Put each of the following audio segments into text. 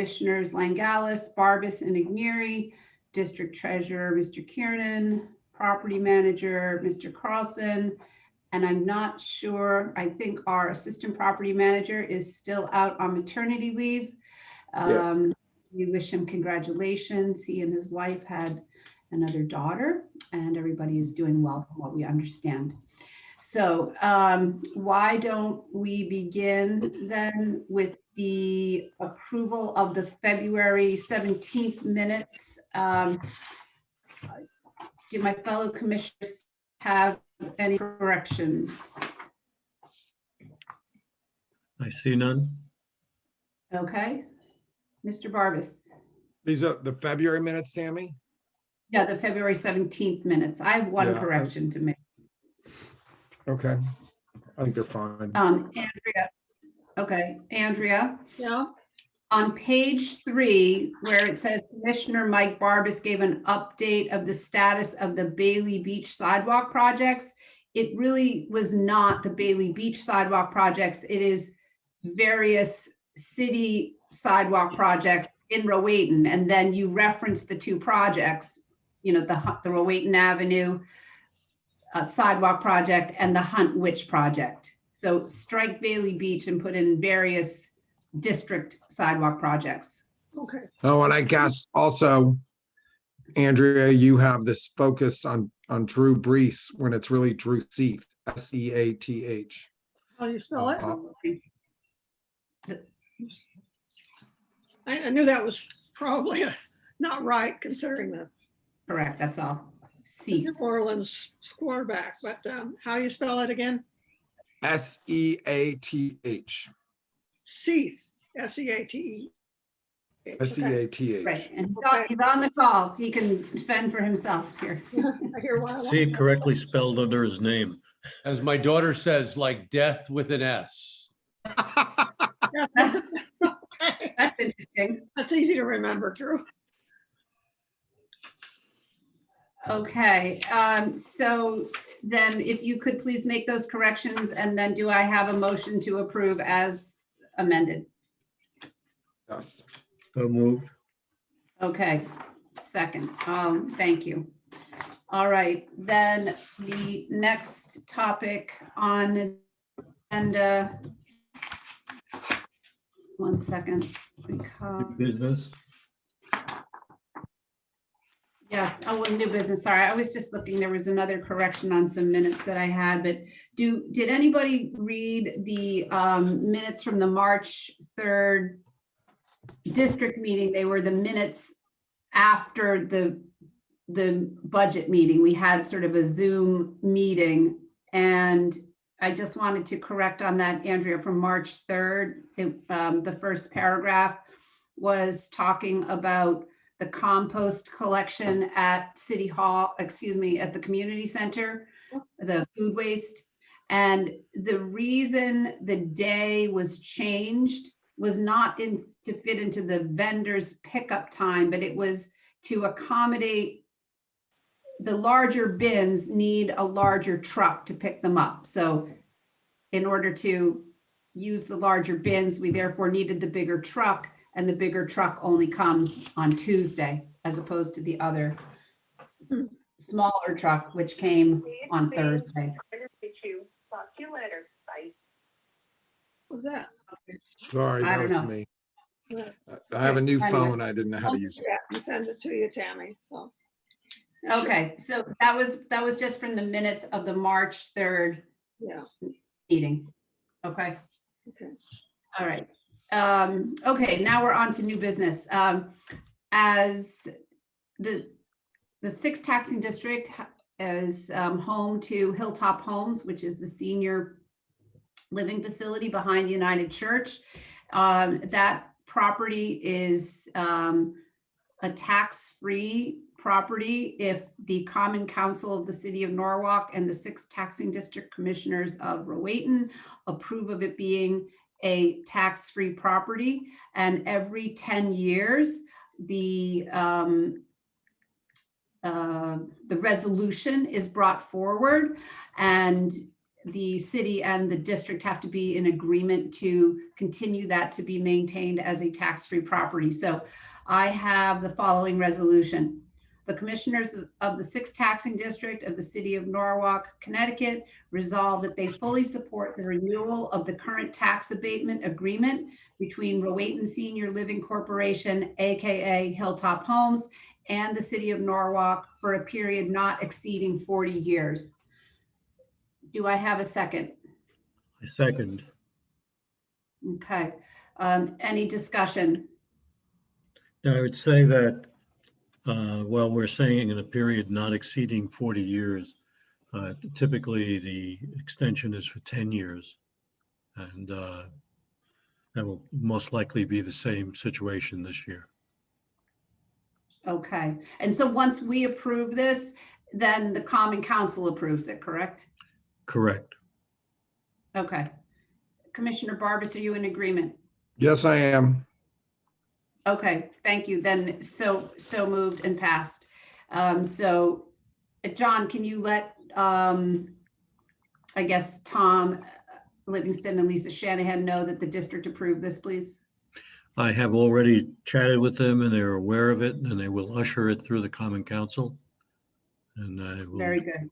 Commissioners Langalis, Barbas, and Igneri, District Treasurer, Mr. Kiernan, Property Manager, Mr. Carlson, and I'm not sure, I think our Assistant Property Manager is still out on maternity leave. Yes. We wish him congratulations. He and his wife had another daughter, and everybody is doing well from what we understand. So why don't we begin then with the approval of the February 17th minutes? Do my fellow commissioners have any corrections? I see none. Okay. Mr. Barbas. These are the February minutes, Tammy? Yeah, the February 17th minutes. I have one Yeah, correction to make. Okay. I think they're fine. Andrea. Okay, Andrea. Yeah, On page 3, where it says Commissioner Mike Barbas gave an update of the status of the Bailey Beach sidewalk projects, it really was not the Bailey Beach sidewalk projects. It is various city sidewalk projects in Rowayton. And then you reference the two projects, you know, the Rowayton Avenue sidewalk project and the Hunt Witch project. So strike Bailey Beach and put in various district sidewalk projects. okay. Oh, and I guess also, Andrea, you have this focus on Drew Brees when it's really Drew Seath, S-E-A-T-H. How do you spell it? Uh, I knew that was probably not right considering the Correct, that's all. C. New Orleans quarterback, but how do you spell it again? S-E-A-T-H. Seath, S-E-A-T-E. S-E-A-T-H. Right, and he's on the call. He can fend for himself here. I hear one. See it correctly spelled under his name. As my daughter says, like death with an S. That's interesting. That's easy to remember, Drew. Okay, so then if you could please make those corrections, and then do I have a motion to approve as amended? Yes. So moved. Okay, second, thank you. All right, then the next topic on agenda. One second. New business. Yes, oh, well, new business, sorry, I was just looking, there was another correction on some minutes that I had, but did anybody read the minutes from the March 3rd district meeting? They were the minutes after the budget meeting. We had sort of a Zoom meeting, and I just wanted to correct on that, Andrea, from March 3rd. The first paragraph was talking about the compost collection at City Hall, excuse me, at the community center, the food waste. And the reason the day was changed was not to fit into the vendor's pickup time, but it was to accommodate the larger bins need a larger truck to pick them up. So in order to use the larger bins, we therefore needed the bigger truck, and the bigger truck only comes on Tuesday as opposed to the other smaller truck, which came on Thursday. Talk to you later. Bye. What's that? Sorry, I that don't was know. me. I have a new Anyway. phone. I didn't know how to use it. Yeah, I send it to you, Tammy, so. Okay, so that was just from the minutes of the March 3rd Yeah, meeting. Okay. okay. All right. Okay, now we're on to new business. As the 6th taxing district is home to Hilltop Homes, which is the senior living facility behind United Church. That property is a tax-free property if the Common Council of the City of Norwalk and the 6th taxing district commissioners of Rowayton approve of it being a tax-free property. And every 10 years, the resolution is brought forward, and the city and the district have to be in agreement to continue that to be maintained as a tax-free property. So I have the following resolution. The commissioners of the 6th taxing district of the city of Norwalk, Connecticut, resolve that they fully support the renewal of the current tax abatement agreement between Rowayton Senior Living Corporation, AKA Hilltop Homes, and the city of Norwalk for a period not exceeding 40 years. Do I have a second? I second. Okay. Any discussion? Now, I would say that, while we're saying in a period not exceeding 40 years, typically the extension is for 10 years. And that will most likely be the same situation this year. Okay. And so once we approve this, then the common council approves it, correct? Correct. Okay. Commissioner Barbas, are you in agreement? Yes, I am. Okay, thank you. Then so moved and passed. John, can you let, I guess, Tom Livingston and Lisa Shanahan know that the district approved this, please? I have already chatted with them and they're aware of it, and they will usher it through the common council. And I will Very good.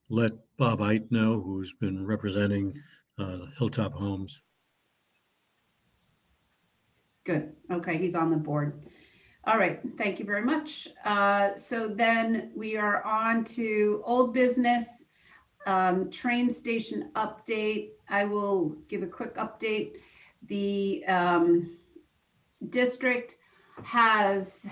let Bob Ite know, who's been representing Hilltop Homes. Good. Okay, he's on the board. All right, thank you very much. So then we are on to old business, train station update. I will give a quick update. The district has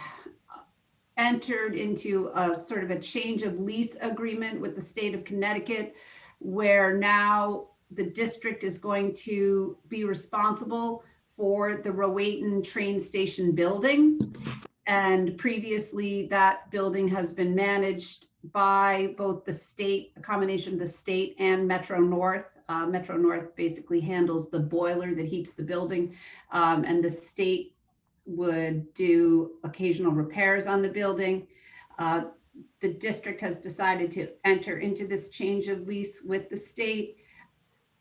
entered into a sort of a change of lease agreement with the state of Connecticut, where now the district is going to be responsible for the Rowayton train station building. And previously that building has been managed by both the state, a combination of the state and Metro North. Metro North basically handles the boiler that heats the building, and the state would do occasional repairs on the building. The district has decided to enter into this change of lease with the state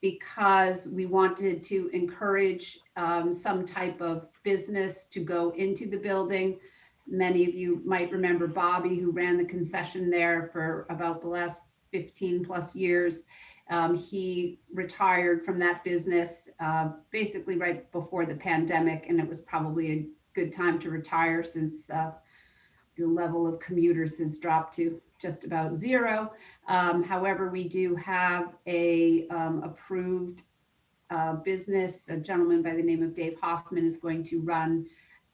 because we wanted to encourage some type of business to go into the building. Many of you might remember Bobby, who ran the concession there for about the last 15 plus years. He retired from that business basically right before the pandemic, and it was probably a good time to retire since the level of commuters has dropped to just about zero. However, we do have a approved business. A gentleman by the name of Dave Hoffman is going to run,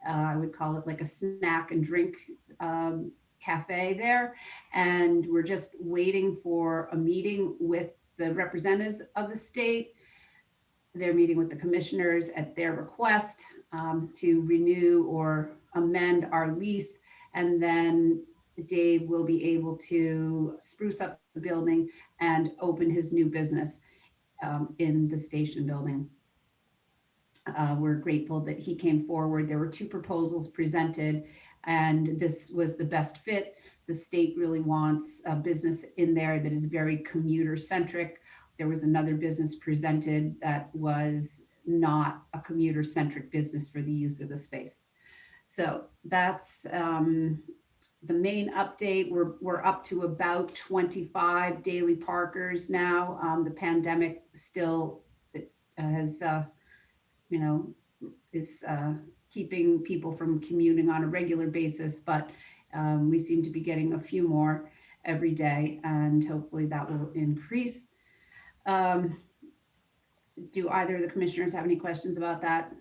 I would call it like a snack and drink cafe there. And we're just waiting for a meeting with the representatives of the state. They're meeting with the commissioners at their request to renew or amend our lease. And then Dave will be able to spruce up the building and open his new business in the station building. We're grateful that he came forward. There were 2 proposals presented, and this was the best fit. The state really wants a business in there that is very commuter centric. There was another business presented that was not a commuter centric business for the use of the space. So that's the main update. We're up to about 25 daily parkers now. The pandemic still has, is keeping people from commuting on a regular basis, but we seem to be getting a few more every day, and hopefully that will increase. Do either of the commissioners have any questions about that?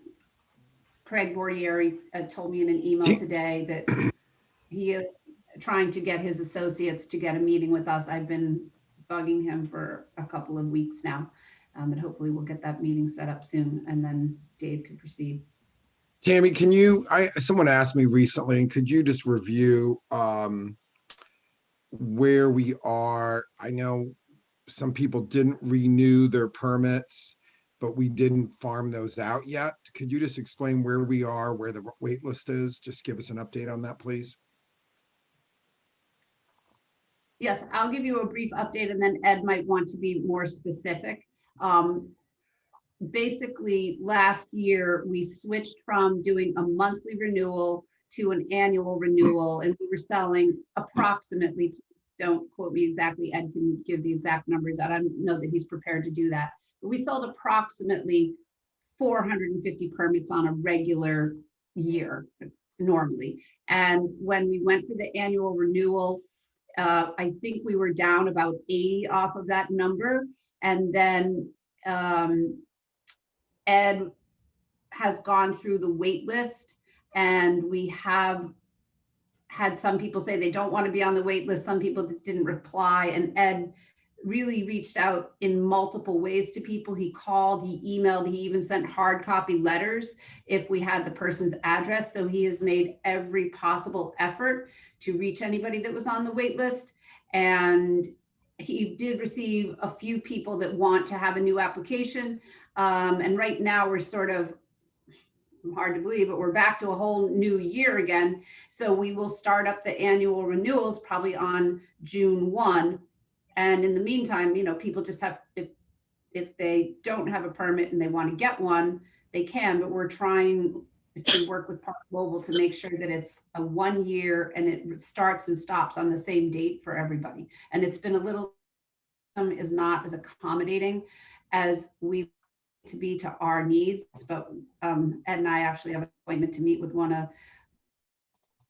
Craig Bordieri told me in an email today that he is trying to get his associates to get a meeting with us. I've been bugging him for a couple of weeks now, and hopefully we'll get that meeting set up soon, and then Dave can proceed. Tammy, someone asked me recently, and could you just review where we are? I know some people didn't renew their permits, but we didn't farm those out yet. Could you just explain where we are, where the wait list is? Just give us an update on that, please. Yes, I'll give you a brief update and then Ed might want to be more specific. Basically, last year, we switched from doing a monthly renewal to an annual renewal, and we were selling approximately, please don't quote me exactly, Ed can give the exact numbers out. I don't know that he's prepared to do that, but we sold approximately 450 permits on a regular year normally. And when we went for the annual renewal, I think we were down about 80 off of that number. And then Ed has gone through the wait list, and we have had some people say they don't want to be on the wait list. Some people that didn't reply, and Ed really reached out in multiple ways to people. He called, he emailed, he even sent hard copy letters if we had the person's address. So he has made every possible effort to reach anybody that was on the wait list. And he did receive a few people that want to have a new application. And right now we're sort of, hard to believe, but we're back to a whole new year again. So we will start up the annual renewals probably on June 1. And in the meantime, people just have, if they don't have a permit and they want to get one, they can, but we're trying to work with Park Mobile to make sure that it's a 1 year and it starts and stops on the same date for everybody. And it's been a little, is not as accommodating as we to be to our needs, but Ed and I actually have an appointment to meet with one of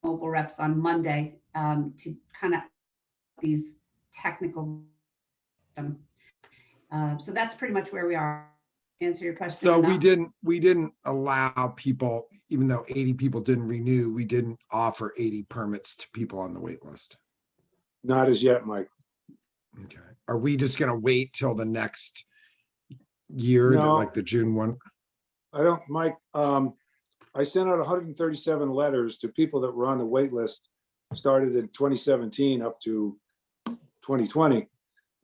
mobile reps on Monday to kind of these technical. So that's pretty much where we are. Answer your question. So we didn't allow people, even though 80 people didn't renew, we didn't offer 80 permits to people on the wait list. Not as yet, Mike. Okay. Are we just gonna wait till the next year, No. like the June 1? I don't, Mike, I sent out 137 letters to people that were on the wait list, started in 2017 up to 2020.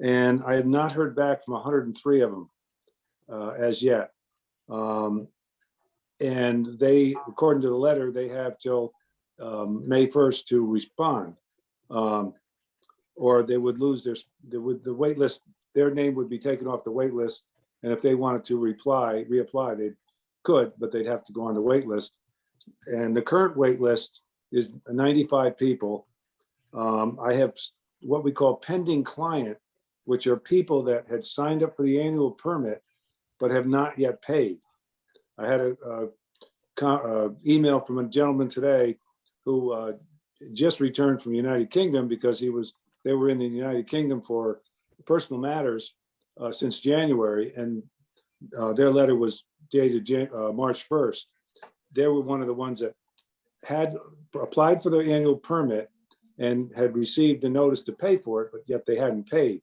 And I have not heard back from 103 of them as yet. And they, according to the letter, they have till May 1st to respond. Or they would lose the wait list, their name would be taken off the wait list. And if they wanted to reapply, they could, but they'd have to go on the wait list. And the current wait list is 95 people. I have what we call pending client, which are people that had signed up for the annual permit, but have not yet paid. I had a email from a gentleman today who just returned from the United Kingdom because they were in the United Kingdom for personal matters since January, and their letter was dated March 1st. They were one of the ones that had applied for their annual permit and had received a notice to pay for it, but yet they hadn't paid.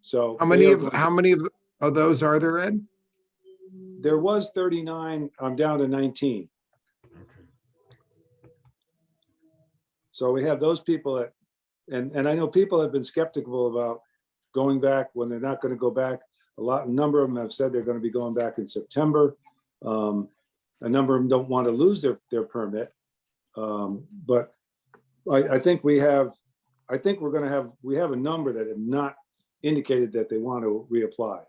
So How many of those are there, Ed? there was 39, I'm down to 19. So we have those people that, and I know people have been skeptical about going back when they're not going to go back. A number of them have said they're going to be going back in September. A number of them don't want to lose their permit. But I think we have a number that have not indicated that they want to reapply.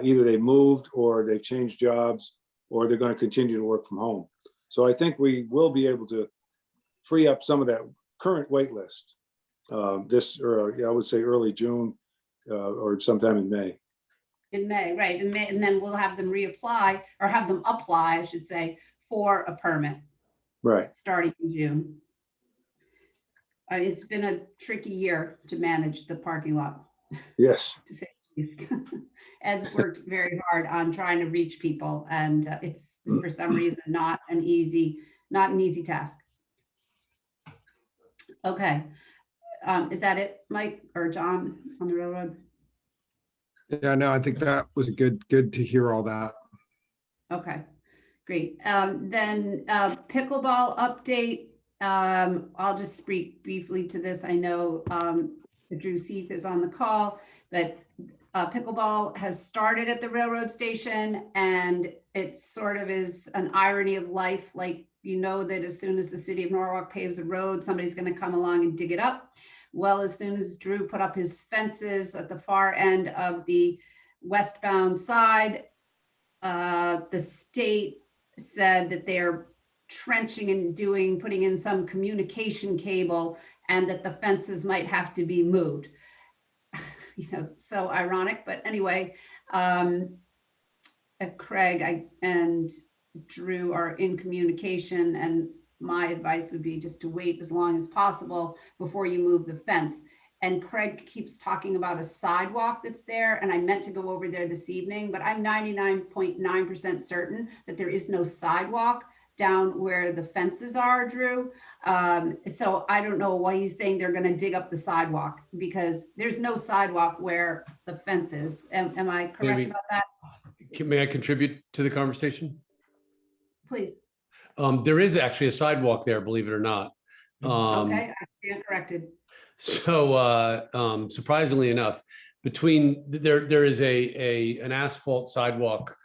Either they moved or they've changed jobs or they're going to continue to work from home. So I think we will be able to free up some of that current wait list I would say early June or sometime in May. In May, right, in May, and then we'll have them reapply, or have them apply, I should say, for a permit. Right. Starting in June. It's been a tricky year to manage the parking lot, Yes. to say the least. Ed's worked very hard on trying to reach people, and it's for some reason not an easy task. Okay, is that it, Mike or John on the railroad? Yeah, no, I think that was good to hear all that. Okay, great. Then pickleball update. I'll just speak briefly to this. I know Drew Seif is on the call, but pickleball has started at the railroad station, and it sort of is an irony of life. Like, that as soon as the city of Norwalk paves a road, somebody's going to come along and dig it up. Well, as soon as Drew put up his fences at the far end of the westbound side, the state said that they're trenching and putting in some communication cable, and that the fences might have to be moved. So ironic, but anyway, Craig and Drew are in communication, and my advice would be just to wait as long as possible before you move the fence. And Craig keeps talking about a sidewalk that's there, and I meant to go over there this evening, but I'm 99.9% certain that there is no sidewalk down where the fences are, Drew. So I don't know why he's saying they're gonna dig up the sidewalk, because there's no sidewalk where the fence is. Am I correct Maybe- about that? May I contribute to the conversation? Please. There is actually a sidewalk there, believe it or not. Okay, I stand corrected. So surprisingly enough, there is an asphalt sidewalk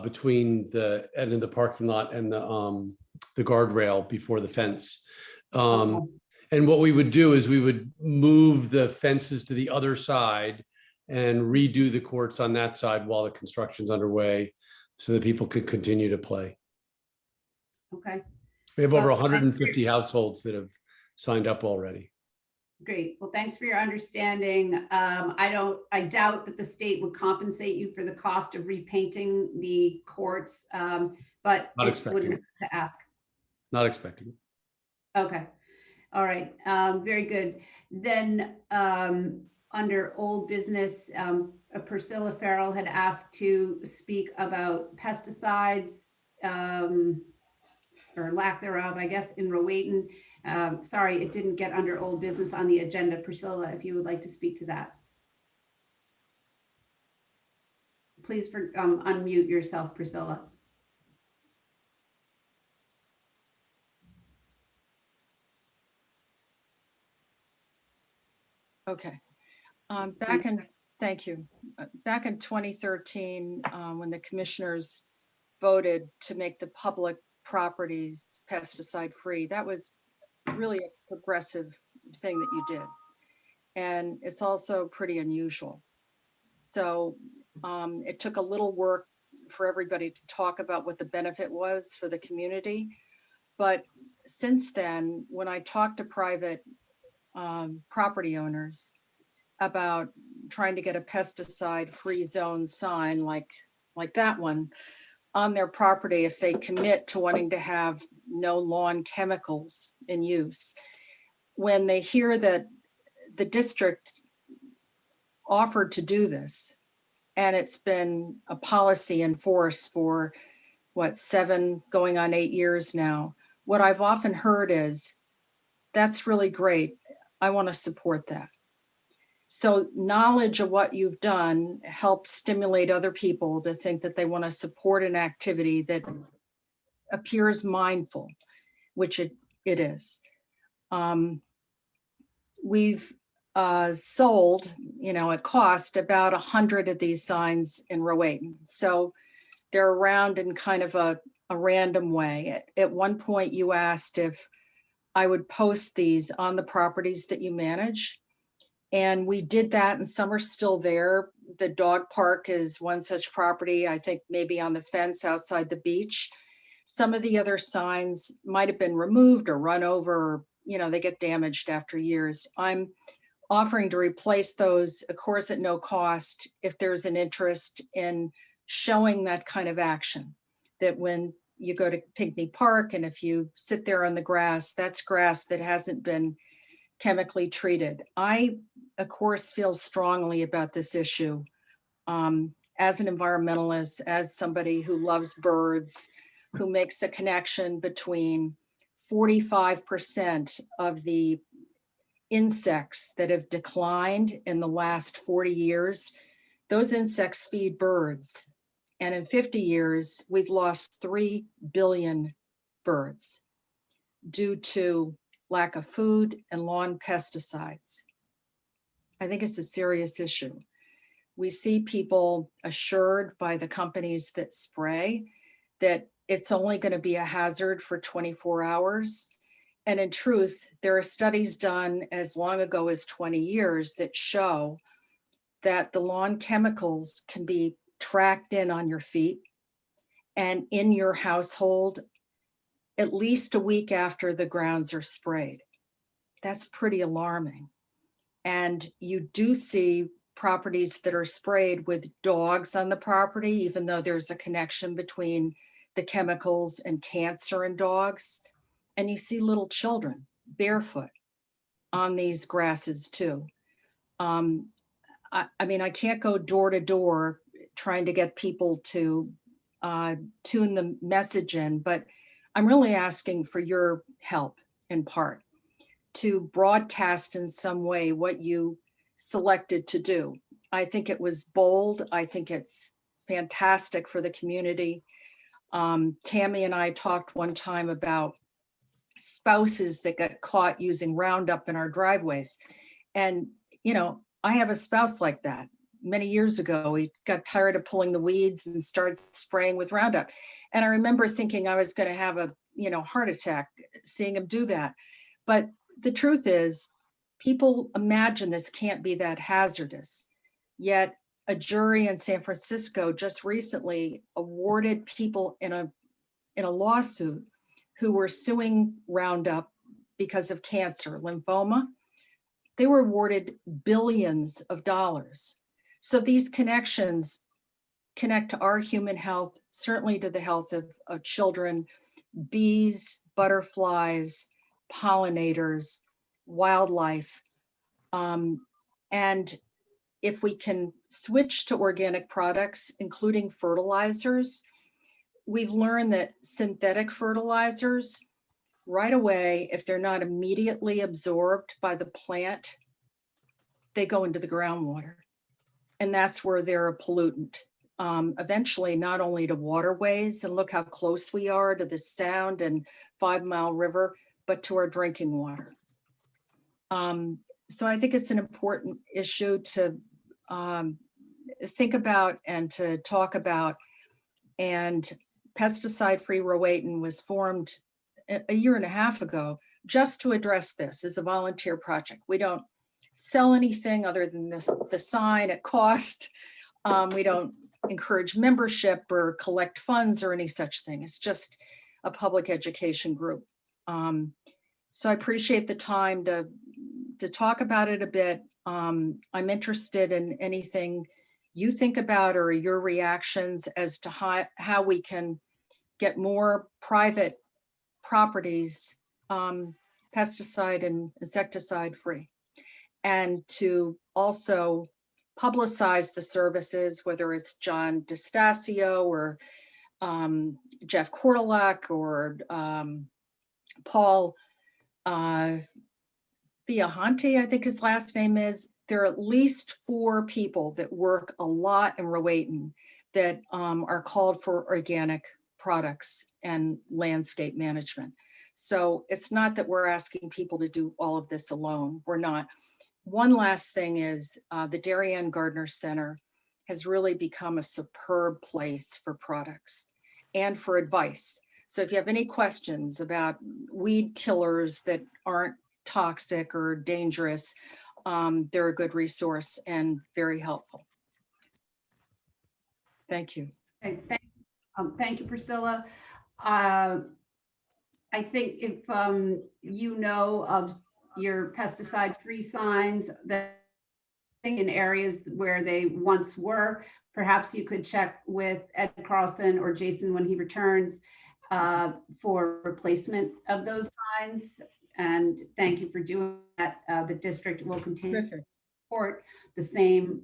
between the end of the parking lot and the guardrail before the fence. And what we would do is we would move the fences to the other side and redo the courts on that side while the construction's underway, so that people could continue to play. Okay, We have over Well, 150 households that have signed up already. great. Well, thanks for your understanding. I doubt that the state would compensate you for the cost of repainting the courts, but Not it expecting wouldn't it. hurt to ask. Not expecting it. Okay, all right, very good. Then, under old business, Priscilla Farrell had asked to speak about pesticides, or lack thereof, I guess, in Rowayton. Sorry, it didn't get under old business on the agenda. Priscilla, if you would like to speak to that. Please unmute yourself, Priscilla. Okay. Thank you. Back in 2013, when the commissioners voted to make the public properties pesticide free, that was really a progressive thing that you did. And it's also pretty unusual. So it took a little work for everybody to talk about what the benefit was for the community. But since then, when I talk to private property owners about trying to get a pesticide-free zone sign like that one on their property, if they commit to wanting to have no lawn chemicals in use, when they hear that the district offered to do this, and it's been a policy in force for what, 7 going on 8 years now, what I've often heard is, that's really great. I want to support that. So knowledge of what you've done helps stimulate other people to think that they want to support an activity that appears mindful, which it is. We've sold, at cost, about 100 of these signs in Rowayton. So they're around in kind of a random way. At one point you asked if I would post these on the properties that you manage. And we did that, and some are still there. The dog park is one such property, I think maybe on the fence outside the beach. Some of the other signs might have been removed or run over, or, they get damaged after years. I'm offering to replace those, of course, at no cost, if there's an interest in showing that kind of action. That when you go to Pygmy Park and if you sit there on the grass, that's grass that hasn't been chemically treated. I, of course, feel strongly about this issue as an environmentalist, as somebody who loves birds, who makes a connection between 45% of the insects that have declined in the last 40 years. Those insects feed birds. And in 50 years, we've lost 3 billion birds due to lack of food and lawn pesticides. I think it's a serious issue. We see people assured by the companies that spray that it's only going to be a hazard for 24 hours. And in truth, there are studies done as long ago as 20 years that show that the lawn chemicals can be tracked in on your feet and in your household at least a week after the grounds are sprayed. That's pretty alarming. And you do see properties that are sprayed with dogs on the property, even though there's a connection between the chemicals and cancer in dogs. And you see little children barefoot on these grasses too. I mean, I can't go door to door trying to get people to tune the message in, but I'm really asking for your help in part to broadcast in some way what you selected to do. I think it was bold. I think it's fantastic for the community. Tammy and I talked one time about spouses that got caught using Roundup in our driveways. And, you know, I have a spouse like that. Many years ago, he got tired of pulling the weeds and started spraying with Roundup. And I remember thinking I was going to have a, heart attack seeing him do that. But the truth is, people imagine this can't be that hazardous. Yet a jury in San Francisco just recently awarded people in a lawsuit who were suing Roundup because of cancer, lymphoma. They were awarded billions of dollars. So these connections connect to our human health, certainly to the health of children, bees, butterflies, pollinators, wildlife. And if we can switch to organic products, including fertilizers, we've learned that synthetic fertilizers, right away, if they're not immediately absorbed by the plant, they go into the groundwater. And that's where they're a pollutant. Eventually, not only to waterways, and look how close we are to the Sound and 5 Mile River, but to our drinking water. So I think it's an important issue to think about and to talk about. And Pesticide-Free Rowayton was formed a year and a half ago just to address this as a volunteer project. We don't sell anything other than the sign at cost. We don't encourage membership or collect funds or any such thing. It's just a public education group. So I appreciate the time to talk about it a bit. I'm interested in anything you think about or your reactions as to how we can get more private properties pesticide and insecticide free, and to also publicize the services, whether it's John DeStasio or Jeff Kordelak or Paul Viahanti, I think his last name is. There are at least 4 people that work a lot in Rowayton that are called for organic products and landscape management. So it's not that we're asking people to do all of this alone. We're not. One last thing is the Darien Gardner Center has really become a superb place for products and for advice. So if you have any questions about weed killers that aren't toxic or dangerous, they're a good resource and very helpful. Thank you. Okay, thank you, Priscilla. I think if you know of your pesticide-free signs that in areas where they once were, perhaps you could check with Ed Carlson or Jason when he returns for replacement of those signs. And thank you for doing that. The district will continue to support the same,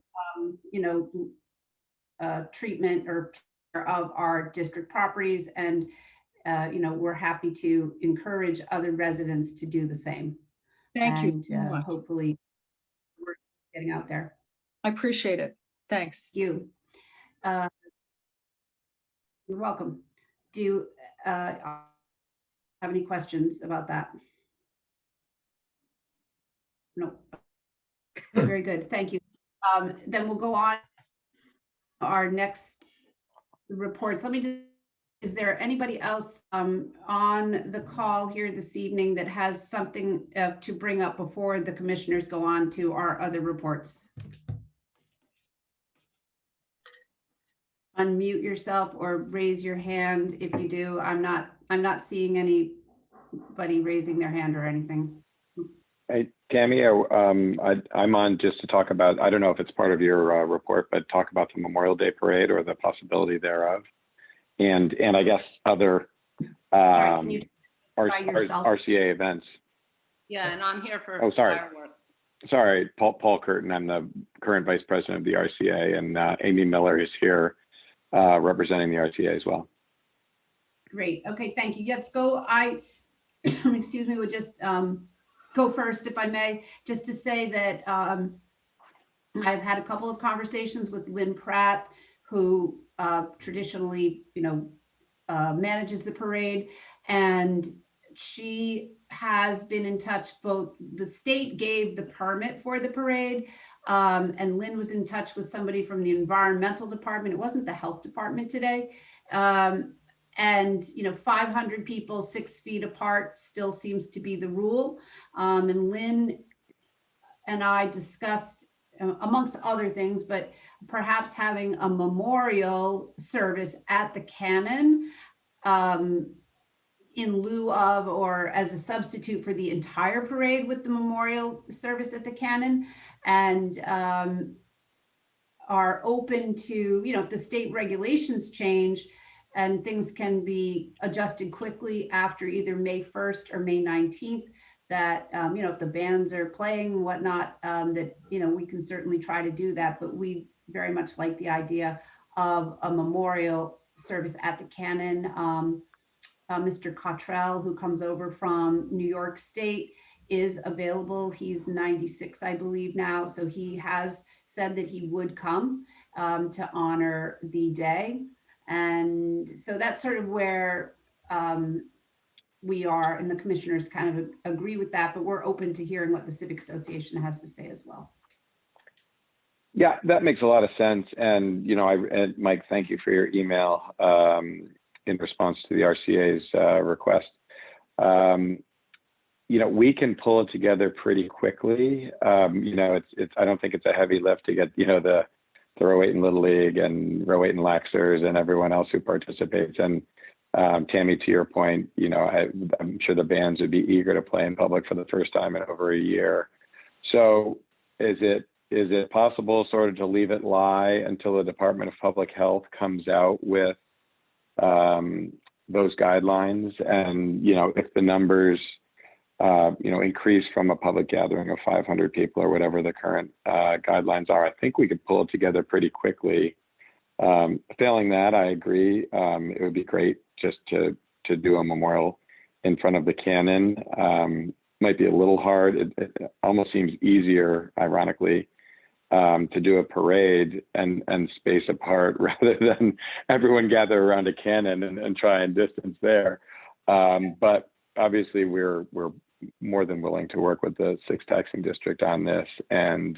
treatment or care of our district properties. And, we're happy to encourage other residents to do the same. Thank you so And much. hopefully we're getting out there. I appreciate it. Thanks. You. You're welcome. Do you have any questions about that? No. Very good. Thank you. Then we'll go on to our next reports. Let me just is there anybody else on the call here this evening that has something to bring up before the commissioners go on to our other reports? Unmute yourself or raise your hand if you do. I'm not seeing anybody raising their hand or anything. Hey, Tammy, I'm on just to talk about, I don't know if it's part of your report, but talk about the Memorial Day Parade or the possibility thereof. And I guess other Sorry, can you by yourself? RCA events. Yeah, and I'm here for Oh, sorry. fireworks. Sorry, Paul Curtin. I'm the current vice president of the RCA, and Amy Miller is here representing the RCA as well. Great. Okay, thank you. Let's go. I, excuse me, would just go first, if I may, just to say that I've had a couple of conversations with Lynn Pratt, who traditionally, manages the parade, and she has been in touch. Both the state gave the permit for the parade, and Lynn was in touch with somebody from the environmental department. It wasn't the health department today. And 500 people 6 feet apart still seems to be the rule. And Lynn and I discussed, amongst other things, but perhaps having a memorial service at the Cannon in lieu of or as a substitute for the entire parade with the memorial service at the Cannon, and are open to, if the state regulations change and things can be adjusted quickly after either May 1st or May 19th, that, if the bands are playing and whatnot, that, we can certainly try to do that. But we very much like the idea of a memorial service at the Cannon. Mr. Cottrell, who comes over from New York State, is available. He's 96, I believe now. So he has said that he would come to honor the day. And so that's sort of where we are, and the commissioners kind of agree with that, but we're open to hearing what the Civic Association has to say as well. Yeah, that makes a lot of sense. And, and Mike, thank you for your email in response to the RCA's request. We can pull it together pretty quickly. I don't think it's a heavy lift to get, the Rowayton Little League and Rowayton Laxers and everyone else who participates. And Tammy, to your point, I'm sure the bands would be eager to play in public for the first time in over a year. So is it possible sort of to leave it lie until the Department of Public Health comes out with those guidelines? And, if the numbers, increase from a public gathering of 500 people or whatever the current guidelines are, I think we could pull it together pretty quickly. Failing that, I agree. It would be great just to do a memorial in front of the Cannon. Might be a little hard. It almost seems easier, ironically, to do a parade and space apart rather than everyone gather around a Cannon and try and distance there. But obviously, we're more than willing to work with the 6th taxing district on this and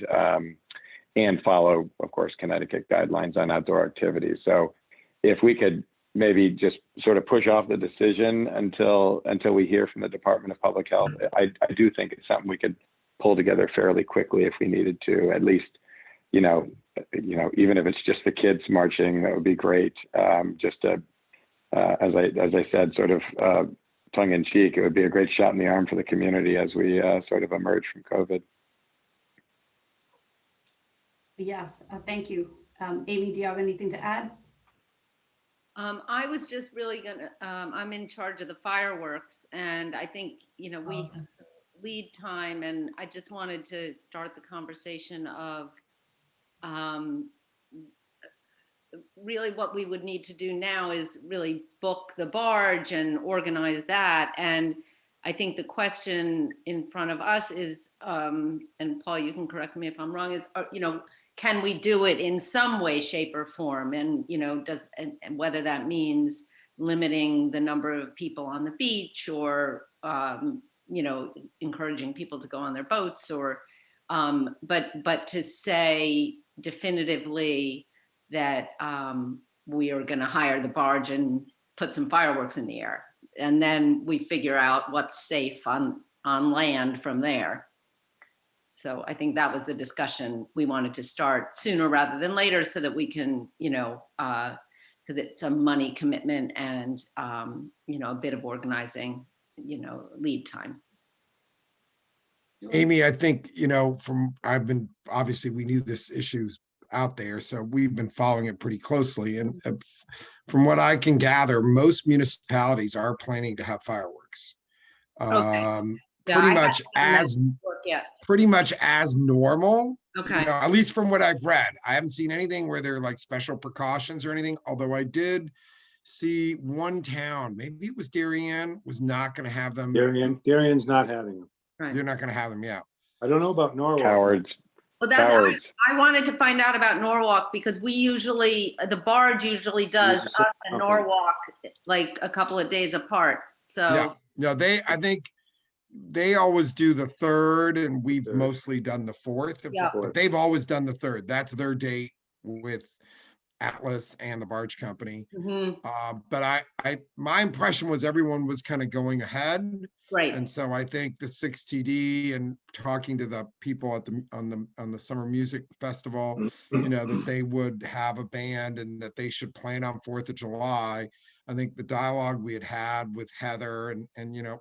follow, of course, Connecticut guidelines on outdoor activities. So if we could maybe just sort of push off the decision until we hear from the Department of Public Health, I do think it's something we could pull together fairly quickly if we needed to. At least, even if it's just the kids marching, that would be great. Just to, as I said, sort of tongue in cheek, it would be a great shot in the arm for the community as we sort of emerge from COVID. Yes, thank you. Amy, do you have anything to add? I was just really gonna, I'm in charge of the fireworks, and I think, we lead time, and I just wanted to start the conversation of really what we would need to do now is really book the barge and organize that. And I think the question in front of us is, and Paul, you can correct me if I'm wrong, is, can we do it in some way, shape, or form? And, and whether that means limiting the number of people on the beach or, encouraging people to go on their boats or, but to say definitively that we are going to hire the barge and put some fireworks in the air. And then we figure out what's safe on land from there. So I think that was the discussion we wanted to start sooner rather than later so that we can, because it's a money commitment and, a bit of organizing, lead time. Amy, I think, obviously we knew this issue's out there, so we've been following it pretty closely. And from what I can gather, most municipalities are planning to have fireworks. Okay. Yeah, Pretty I much haven't work yet. pretty much as normal. Okay. At least from what I've read. I haven't seen anything where there are like special precautions or anything, although I did see one town, maybe it was Darien, was not going to have them. Darien's not having them. Right. They're not going to have them, yeah. I don't know about Norwalk. Cowards. Well, Cowards. I wanted to find out about Norwalk because the barge usually does Uses us it, and okay. Norwalk like a couple of days apart. So, No, I think they always do the 3rd and we've Third. mostly done the 4th. Yeah. But they've always done the 3rd. That's their date with Atlas and the barge company. mhm, But my impression was everyone was kind of going ahead. great. And so I think the 6TD and talking to the people at on the Summer Music Festival, that they would have a band and that they should plan on 4th of July. I think the dialogue we had with Heather and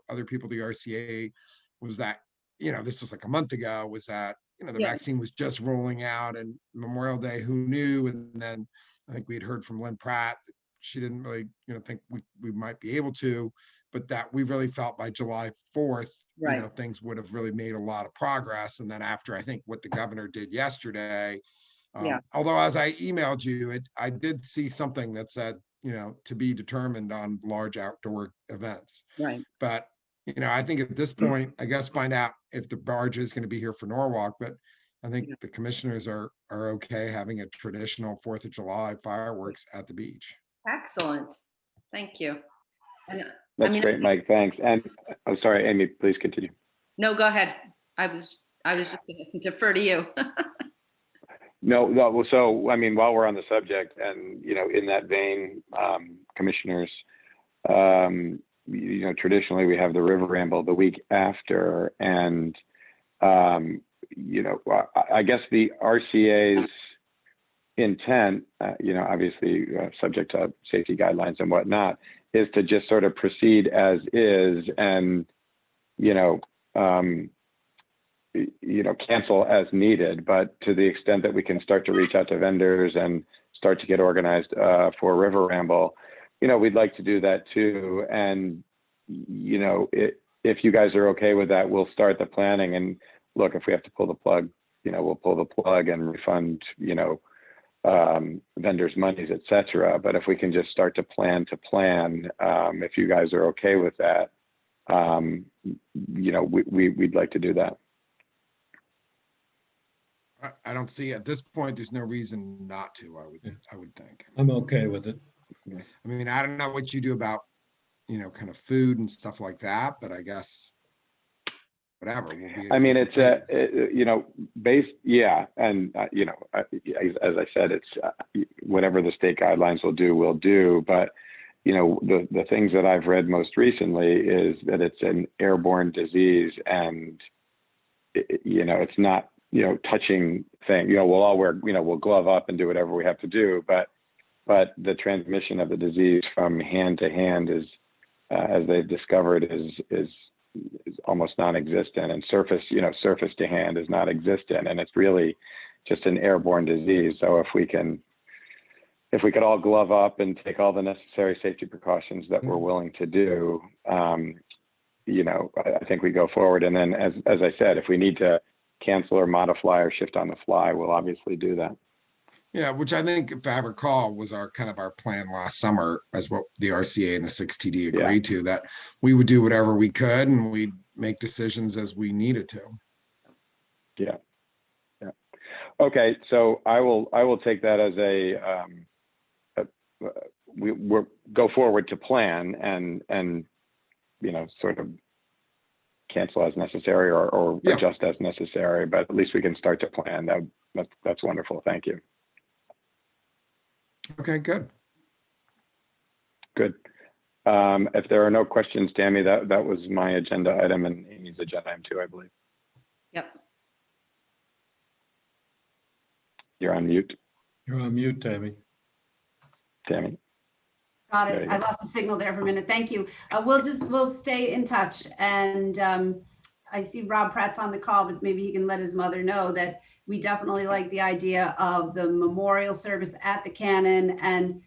other people at the RCA was that, this was like a month ago, was that, the Yeah. vaccine was just rolling out and Memorial Day, who knew? And then I think we'd heard from Lynn Pratt, she didn't really, think we might be able to, but that we really felt by July 4th, Right. things would have really made a lot of progress. And then after, I think what the governor did yesterday, Yeah. although as I emailed you, I did see something that said, to be determined on large outdoor events. Right. But, I think at this point, I guess find out if the barge is going to be here for Norwalk, but I think the commissioners are okay having a traditional 4th of July fireworks at the beach. Excellent. Thank you. And That's great, Mike. Thanks. And I'm sorry, Amy, please continue. No, go ahead. I was just going to defer to you. No. Well, so, I mean, while we're on the subject and, in that vein, commissioners, traditionally we have the River Ramble the week after. And, I guess the RCA's intent, obviously subject to safety guidelines and whatnot, is to just sort of proceed as is and, cancel as needed. But to the extent that we can start to reach out to vendors and start to get organized for River Ramble, we'd like to do that too. And, if you guys are okay with that, we'll start the planning. And look, if we have to pull the plug, we'll pull the plug and refund, vendors' monies, et cetera. But if we can just start to plan, if you guys are okay with that, we'd like to do that. I don't see at this point, there's no reason not to, I would think. I'm okay with it. I mean, I don't know what you do about, kind of food and stuff like that, but I guess whatever. I mean, it's based, yeah. And, as I said, it's whatever the state guidelines will do, we'll do. But, the things that I've read most recently is that it's an airborne disease and, it's not, touching thing, we'll all wear, we'll glove up and do whatever we have to do. But the transmission of the disease from hand to hand is, as they've discovered, is almost non-existent, and surface to hand is non-existent, and it's really just an airborne disease. So if we could all glove up and take all the necessary safety precautions that we're willing to do, I think we go forward. And then, as I said, if we need to cancel or modify or shift on the fly, we'll obviously do that. Yeah, which I think, if I recall, was our plan last summer, as what the RCA and the 6TD agreed to, that we would do whatever we could and we'd make decisions as we needed to. Yeah. Okay, so I will take that as we'll go forward to plan and sort of cancel as necessary or adjust as necessary, but at least we can start to plan. That's wonderful. Thank you. Okay, good. Good. If there are no questions, Tammy, that was my agenda item and Amy's agenda item too, I believe. Yep. You're on mute, You're on mute, Tammy. Tammy. Got There it. you I go. lost the signal there for a minute. Thank you. We'll stay in touch. And I see Rob Pratt's on the call, but maybe he can let his mother know that we definitely like the idea of the memorial service at the Cannon. And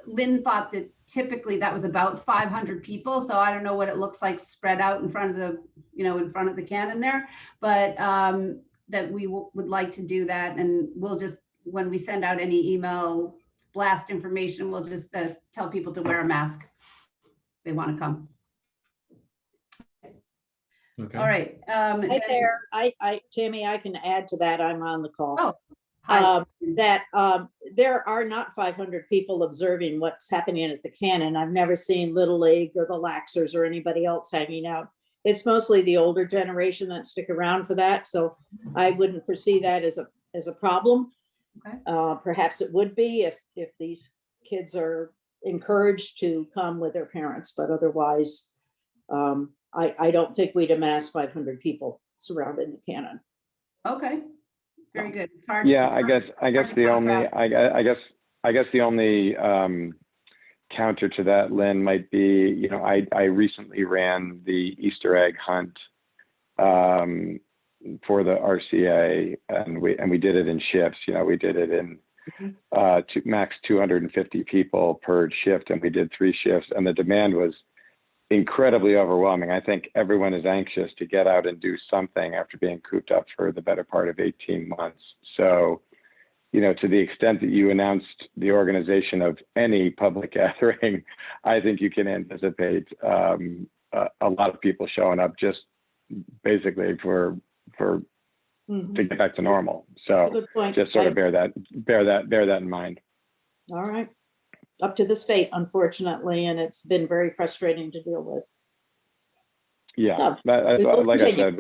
Lynn thought that typically that was about 500 people. So I don't know what it looks like spread out in front of the, in front of the Cannon there, but that we would like to do that. And we'll just, when we send out any email blast information, we'll just tell people to wear a mask if they want to come. Okay. All right. Right then- there, Tammy, I can add to that. I'm on the call. Oh, hi. There are not 500 people observing what's happening at the Cannon. I've never seen Little League or the Laxers or anybody else hanging out. It's mostly the older generation that stick around for that. So I wouldn't foresee that as a problem. Okay. Perhaps it would be if these kids are encouraged to come with their parents, but otherwise, I don't think we'd amass 500 people surrounding the Cannon. Okay. Very good. It's hard. Yeah, it's I hard- guess hard to the find only, out. I guess the only counter to that, Lynn, might be, I recently ran the Easter egg hunt for the RCA, and we did it in shifts. We did it in max 250 people per shift, and we did 3 shifts, and the demand was incredibly overwhelming. I think everyone is anxious to get out and do something after being cooped up for the better part of 18 months. So, to the extent that you announced the organization of any public gathering, I think you can anticipate a lot of people showing up just basically to get back to normal. So Good point. just sort of bear that in mind. All right. Up to the state, unfortunately, and it's been very frustrating to deal with. Yeah, So, like I continue. said,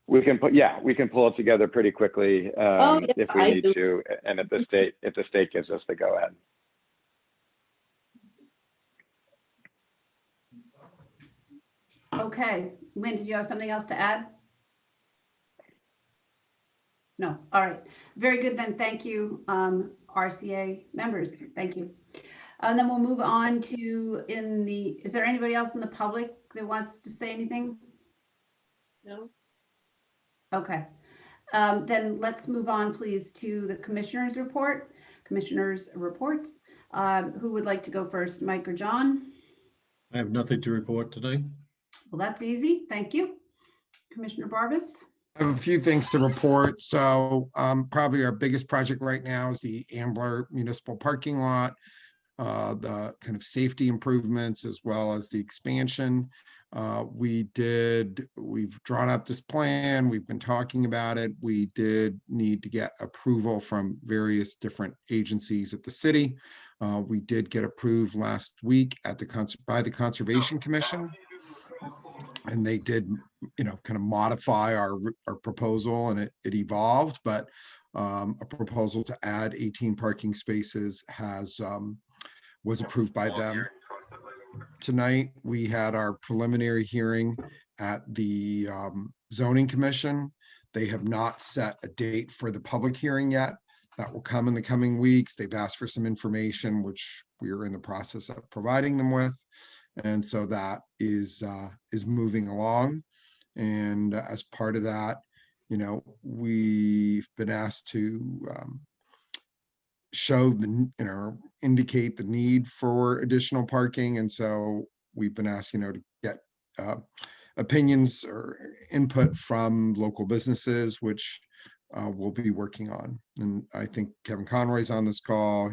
we can pull it together pretty quickly if we need to, and if the state gives us the go ahead. Okay. Lynn, did you have something else to add? No. All right. Very good then. Thank you, RCA members. Thank you. And then we'll move on to is there anybody else in the public that wants to say anything? No. Okay. Then let's move on, please, to the commissioners' reports. Who would like to go first, Mike or John? I have nothing to report today. Well, that's easy. Thank you. Commissioner Barbas? I have a few things to report. So probably our biggest project right now is the Ambler Municipal Parking Lot, the kind of safety improvements as well as the expansion. We've drawn up this plan. We've been talking about it. We did need to get approval from various different agencies at the city. We did get approved last week at by the Conservation Commission. And they did, kind of modify our proposal, and it evolved, but a proposal to add 18 parking spaces was approved by them. Tonight, we had our preliminary hearing at the Zoning Commission. They have not set a date for the public hearing yet. That will come in the coming weeks. They've asked for some information, which we are in the process of providing them with. And so that is moving along. And as part of that, we've been asked to indicate the need for additional parking. And so we've been asked, to get opinions or input from local businesses, which we'll be working on. And I think Kevin Conroy's on this call,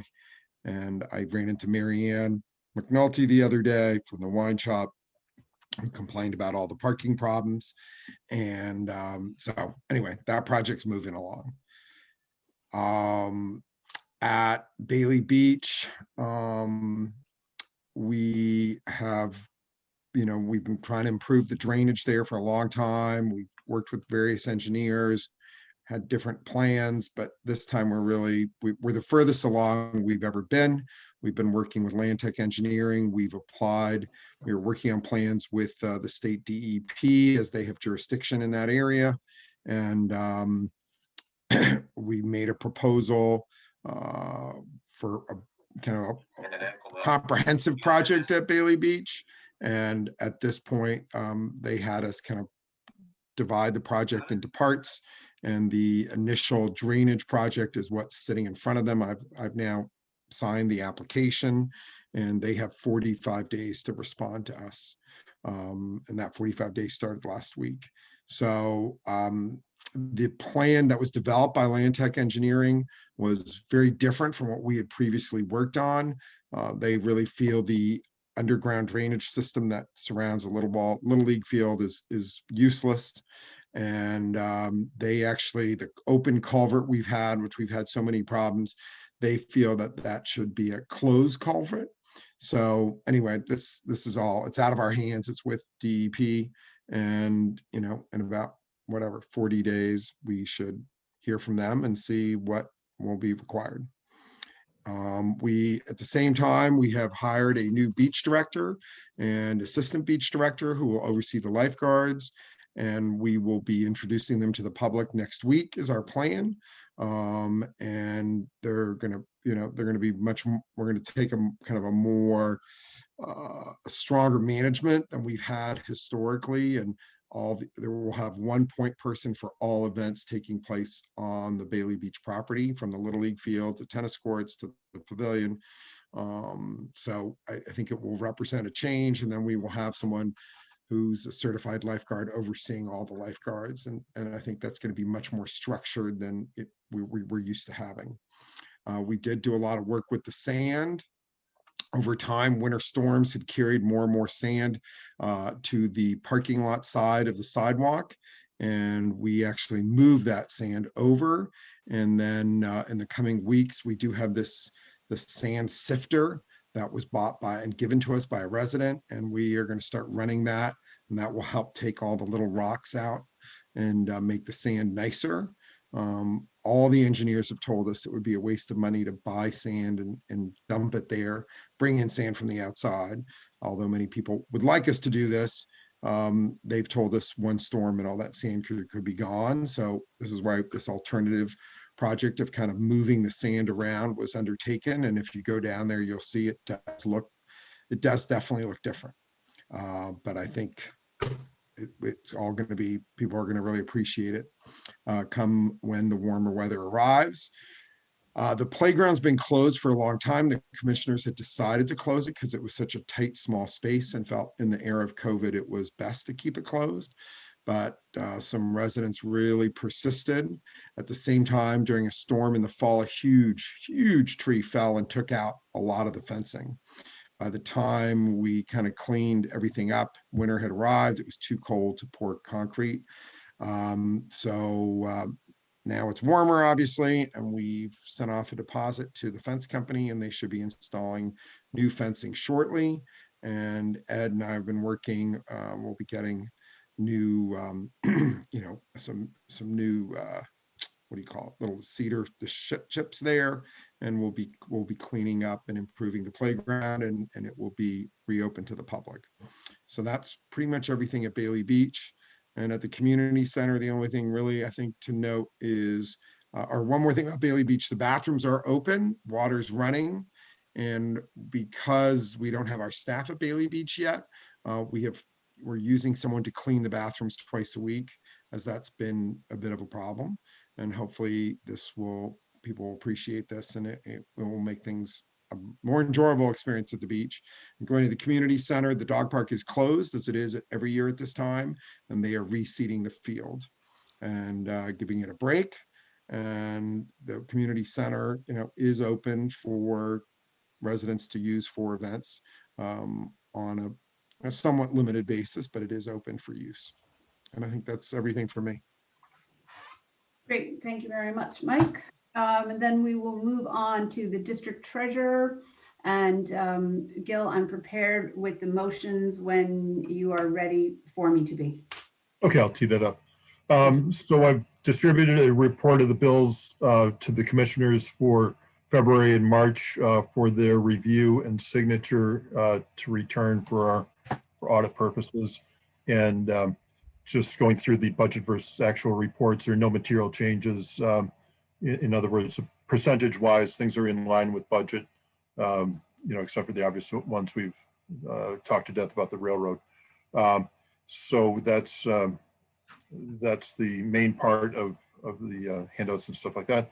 and I ran into Marianne McNulty the other day from the wine shop, who complained about all the parking problems. And so anyway, that project's moving along. At Bailey Beach, we have, we've been trying to improve the drainage there for a long time. We've worked with various engineers, had different plans, but this time we're the furthest along we've ever been. We've been working with Land Tech Engineering. We've applied. We're working on plans with the state DEP as they have jurisdiction in that area. And we made a proposal for a kind of a comprehensive project at Bailey Beach. And at this point, they had us kind of divide the project into parts. And the initial drainage project is what's sitting in front of them. I've now signed the application, and they have 45 days to respond to us. And that 45 days started last week. So the plan that was developed by Land Tech Engineering was very different from what we had previously worked on. They really feel the underground drainage system that surrounds the Little League field is useless. And they actually, the open culvert we've had, which we've had so many problems, they feel that that should be a closed culvert. So anyway, this is all, it's out of our hands. It's with DEP, and in about 40 days, we should hear from them and see what will be required. At the same time, we have hired a new beach director and assistant beach director who will oversee the lifeguards, and we will be introducing them to the public next week is our plan. And they're going to be we're going to take a kind of a more a stronger management than we've had historically, and there will have one point person for all events taking place on the Bailey Beach property, from the Little League field to tennis courts to the pavilion. So I think it will represent a change, and then we will have someone who's a certified lifeguard overseeing all the lifeguards. And I think that's going to be much more structured than we're used to having. We did do a lot of work with the sand. Over time, winter storms had carried more and more sand to the parking lot side of the sidewalk. And we actually moved that sand over. And then in the coming weeks, we do have the sand sifter that was bought by and given to us by a resident. And we are going to start running that. And that will help take all the little rocks out and make the sand nicer. All the engineers have told us it would be a waste of money to buy sand and dump it there, bring in sand from the outside. Although many people would like us to do this, they've told us one storm and all that sand could be gone. So this is why this alternative project of kind of moving the sand around was undertaken. And if you go down there, you'll see it does definitely look different. But I think it's all going to be, people are going to really appreciate it come when the warmer weather arrives. The playground's been closed for a long time. The commissioners had decided to close it because it was such a tight, small space, and felt in the era of COVID, it was best to keep it closed. But some residents really persisted. At the same time, during a storm in the fall, a huge tree fell and took out a lot of the fencing. By the time we kind of cleaned everything up, winter had arrived. It was too cold to pour concrete. Now it's warmer, obviously, and we've sent off a deposit to the fence company, and they should be installing new fencing shortly. And Ed and I have been working, we'll be getting new, some new, what do you call it, little cedar, the chips there, and we'll be cleaning up and improving the playground, and it will be reopened to the public. So that's pretty much everything at Bailey Beach. And at the community center, the only thing really I think to note is, or one more thing about Bailey Beach, the bathrooms are open, water's running. And because we don't have our staff at Bailey Beach yet, we're using someone to clean the bathrooms twice a week, as that's been a bit of a problem. And hopefully people will appreciate this, and it will make things a more enjoyable experience at the beach. And going to the community center, the dog park is closed, as it is every year at this time, and they are reseeding the field and giving it a break. And the community center, is open for residents to use for events on a somewhat limited basis, but it is open for use. And I think that's everything for me. Great, thank you very much, Mike. And then we will move on to the district treasurer. And Gil, I'm prepared with the motions when you are ready for me to be. Okay, I'll tee that up. So I've distributed a report of the bills to the commissioners for February and March for their review and signature to return for audit purposes. And just going through the budget versus actual reports, there are no material changes. In other words, percentage wise, things are in line with budget, except for the obvious ones we've talked to death about the railroad. So that's the main part of the handouts and stuff like that.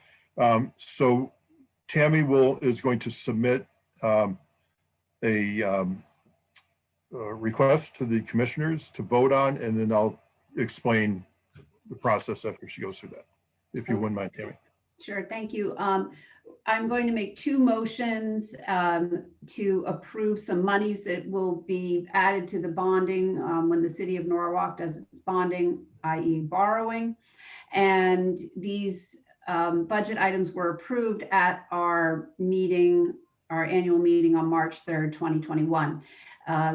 So Tammy is going to submit a request to the commissioners to vote on, and then I'll explain the process after she goes through that, if you wouldn't mind, Tammy. Sure, thank you. I'm going to make two motions to approve some monies that will be added to the bonding when the city of Norwalk does its bonding, i.e. borrowing. And these budget items were approved at our meeting, our annual meeting on March 3rd, 2021.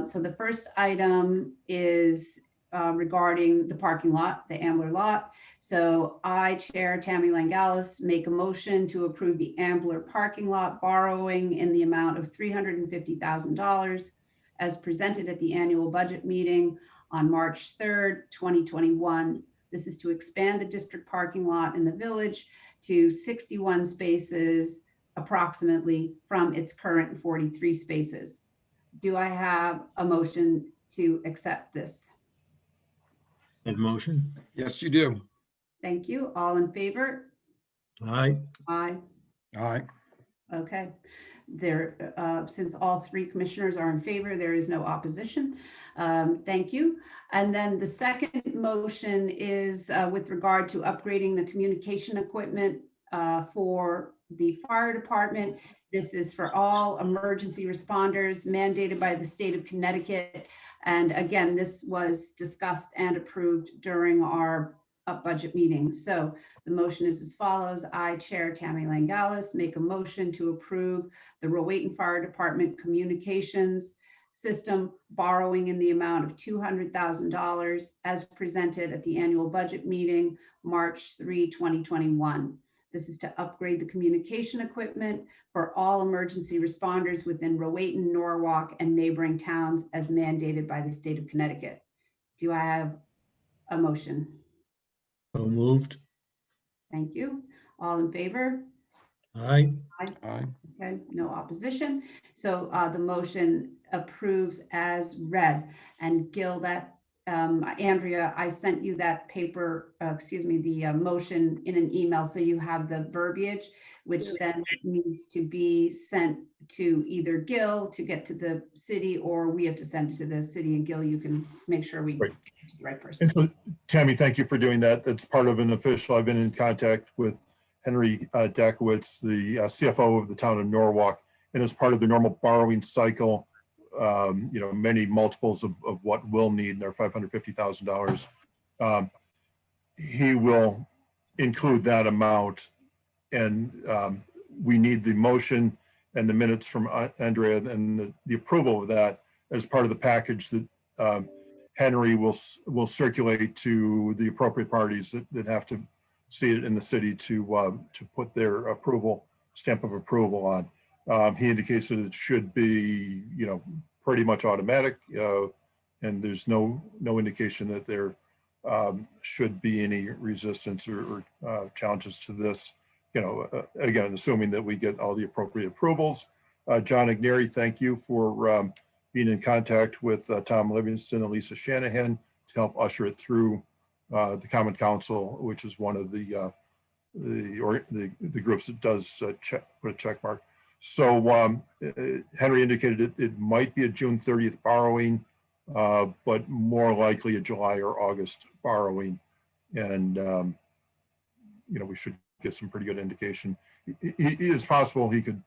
So the first item is regarding the parking lot, the Ambler lot. So I, Chair Tammy Langalis, make a motion to approve the Ambler parking lot borrowing in the amount of $350,000 as presented at the annual budget meeting on March 3rd, 2021. This is to expand the district parking lot in the village to 61 spaces approximately from its current 43 spaces. Do I have a motion to accept this? That motion? Yes, you do. Thank you. All in favor? Aye. Aye. Aye. Okay. Since all three commissioners are in favor, there is no opposition. Thank you. And then the second motion is with regard to upgrading the communication equipment for the fire department. This is for all emergency responders mandated by the state of Connecticut. And again, this was discussed and approved during our budget meeting. So the motion is as follows. I, Chair Tammy Langalis, make a motion to approve the Rowayton Fire Department communications system borrowing in the amount of $200,000 as presented at the annual budget meeting, March 3, 2021. This is to upgrade the communication equipment for all emergency responders within Rowayton, Norwalk, and neighboring towns as mandated by the state of Connecticut. Do I have a motion? So moved. Thank you. All in favor? Aye. Aye. Okay, no opposition. So the motion approves as read. And Gil, Andrea, I sent you that paper, the motion in an email. So you have the verbiage, which then needs to be sent to either Gil to get to the city, or we have to send it to the city. And Gil, you can make sure we get to the right person. And so, Tammy, thank you for doing that. That's part of an official. I've been in contact with Henry Dakowitz, the CFO of the town of Norwalk, and as part of the normal borrowing cycle, many multiples of what we'll need in our $550,000. He will include that amount, and we need the motion and the minutes from Andrea and the approval of that as part of the package that Henry will circulate to the appropriate parties that have to see it in the city to put their stamp of approval on. He indicates that it should be, pretty much automatic, and there's no indication that there should be any resistance or challenges to this. Again, assuming that we get all the appropriate approvals. John Igneri, thank you for being in contact with Tom Livingston and Lisa Shanahan to help usher it through the Common Council, which is one of the groups that does put a check mark. So Henry indicated it might be a June 30th borrowing, but more likely a July or August borrowing. And, we should get some pretty good indication. It is possible he could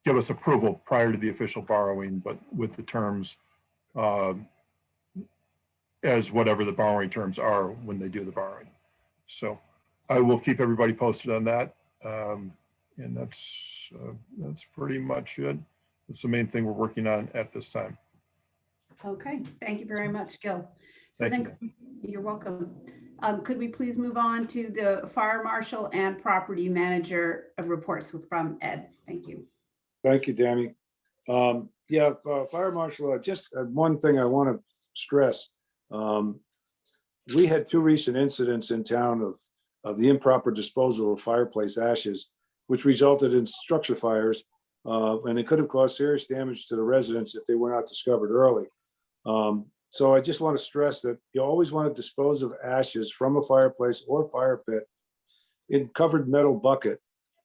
give us approval prior to the official borrowing, but with the terms as whatever the borrowing terms are when they do the borrowing. So I will keep everybody posted on that. And that's pretty much it. That's the main thing we're working on at this time. Okay, thank you very much, Gil. So Thank you're welcome. Could we please move on to the fire marshal and property manager reports from Ed? Thank you. Thank you, Danny. Yeah, Fire Marshal, just one thing I want to stress. We had 2 recent incidents in town of the improper disposal of fireplace ashes, which resulted in structure fires, and it could have caused serious damage to the residents if they were not discovered early. So I just want to stress that you always want to dispose of ashes from a fireplace or fire pit in covered metal bucket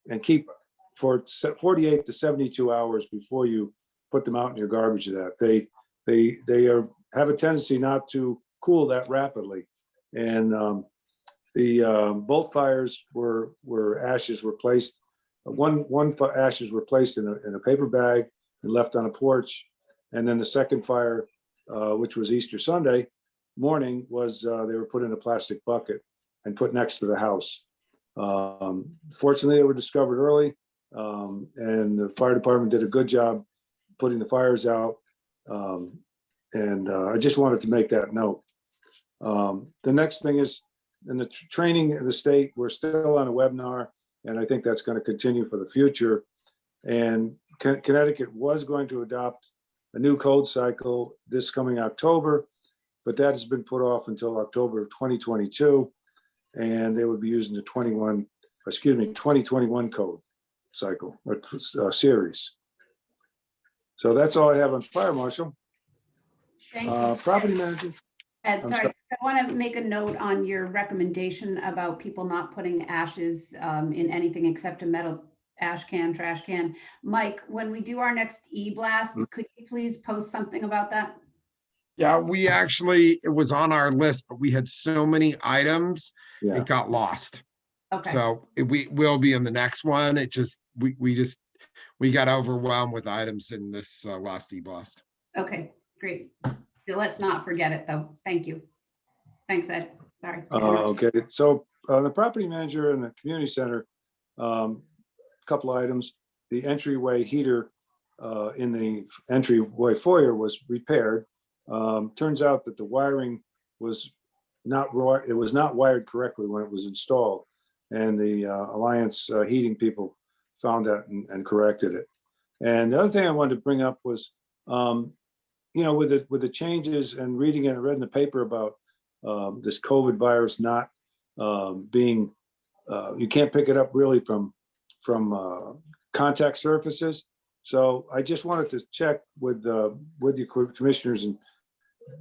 and keep for 48 to 72 hours before you put them out in your garbage. That have a tendency not to cool that rapidly, and both fires ashes were placed. Ashes were placed in a paper bag and left on a porch, and then the second fire, which was Easter Sunday morning, was they were put in a plastic bucket and put next to the house. Fortunately, they were discovered early, and the fire department did a good job putting the fires out. And I just wanted to make that note. The next thing is in the training of the state, we're still on a webinar, and I think that's going to continue for the future. And Connecticut was going to adopt a new code cycle this coming October, but that has been put off until October of 2022. And they would be using the 2021 code cycle or series. So that's all I have on fire marshal. Thank you. Property manager. Ed, I'm sorry, sorry. I want to make a note on your recommendation about people not putting ashes in anything except a metal ash can, trash can. Mike, when we do our next e-blast, could you please post something about that? Yeah, it was on our list, but we had so many items, Yeah. it got lost. Okay. So we will be in the next one. It just, we got overwhelmed with items in this last e-blast. Okay, great. So let's not forget it though. Thank you. Thanks, Ed. Sorry. Okay, so the property manager and the community center, couple items. The entryway heater in the entryway foyer was repaired. Turns out that the wiring was not wired correctly when it was installed, and the Alliance heating people found that and corrected it. And the other thing I wanted to bring up was, with the changes and read in the paper about this COVID virus not being, you can't pick it up really from contact surfaces. So I just wanted to check with your commissioners, and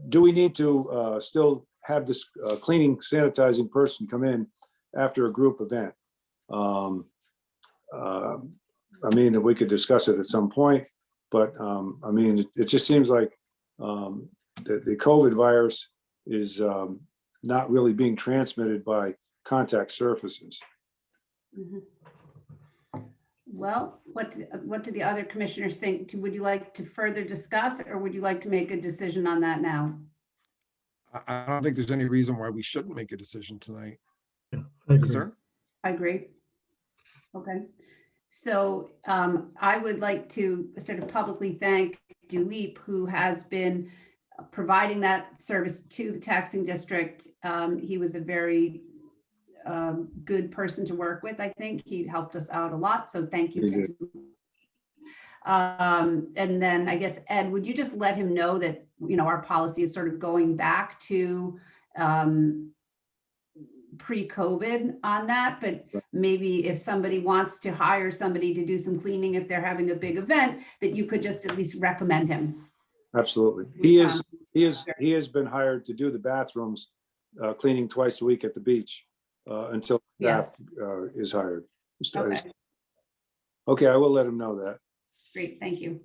do we need to still have this cleaning, sanitizing person come in after a group event? I mean, we could discuss it at some point, but I mean, it just seems like the COVID virus is not really being transmitted by contact surfaces. Mhm. Well, what do the other commissioners think? Would you like to further discuss, or would you like to make a decision on that now? I don't think there's any reason why we shouldn't make a decision tonight. Yeah, I Is agree. there? I agree. Okay. So I would like to sort of publicly thank Duleep, who has been providing that service to the taxing district. He was a very good person to work with. I think he helped us out a lot. So thank you. He did. And then I guess, Ed, would you just let him know that, our policy is sort of going back to pre-COVID on that, but maybe if somebody wants to hire somebody to do some cleaning, if they're having a big event, that you could just at least recommend him. Absolutely. He has been hired to do the bathrooms, cleaning twice a week at the beach until staff is hired. Okay, Okay, I will let him know that. great, thank you.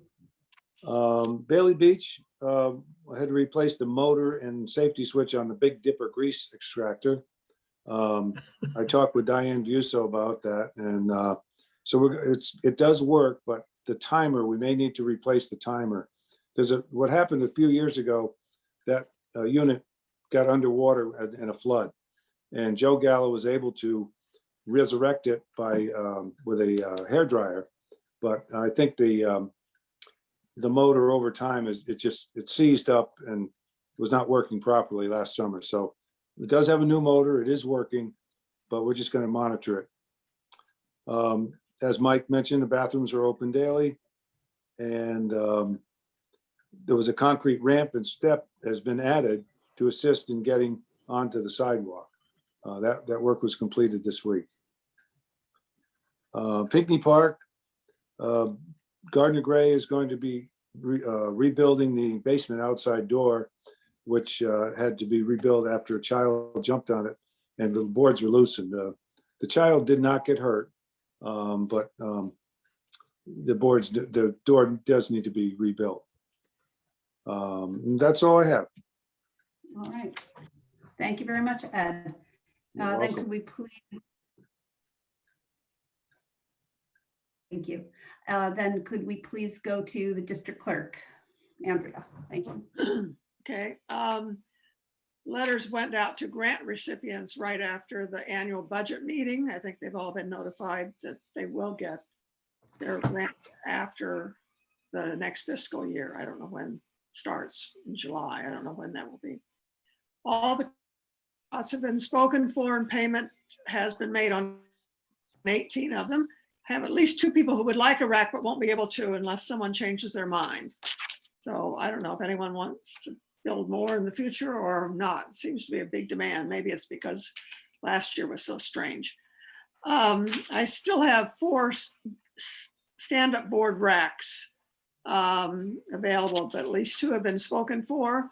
Bailey Beach, I had to replace the motor and safety switch on the Big Dipper grease extractor. I talked with Diane Busso about that, and so it does work, but the timer, we may need to replace the timer. Because what happened a few years ago, that unit got underwater in a flood, and Joe Gallo was able to resurrect it with a hairdryer. But I think the motor over time it seized up and was not working properly last summer. So It does have a new motor. It is working, but we're just going to monitor it. As Mike mentioned, the bathrooms are open daily, and there was a concrete ramp and step has been added to assist in getting onto the sidewalk. That work was completed this week. Pinckney Park, Gardner Gray is going to be rebuilding the basement outside door, which had to be rebuilt after a child jumped on it and the boards were loosened. The child did not get hurt, but the door does need to be rebuilt. That's all I have. All right. Thank you very much, Ed. You're Then welcome. could we please? Thank you. Then could we please go to the district clerk? Andrea, thank you. Okay. Letters went out to grant recipients right after the annual budget meeting. I think they've all been notified that they will get their grants after the next fiscal year. I don't know when it starts, in July. I don't know when that will be. All the costs have been spoken for and payment has been made on 18 of them. Have at least 2 people who would like a rack but won't be able to unless someone changes their mind. So I don't know if anyone wants to build more in the future or not. It seems to be a big demand. Maybe it's because last year was so strange. I still have 4 stand-up board racks available, but at least 2 have been spoken for.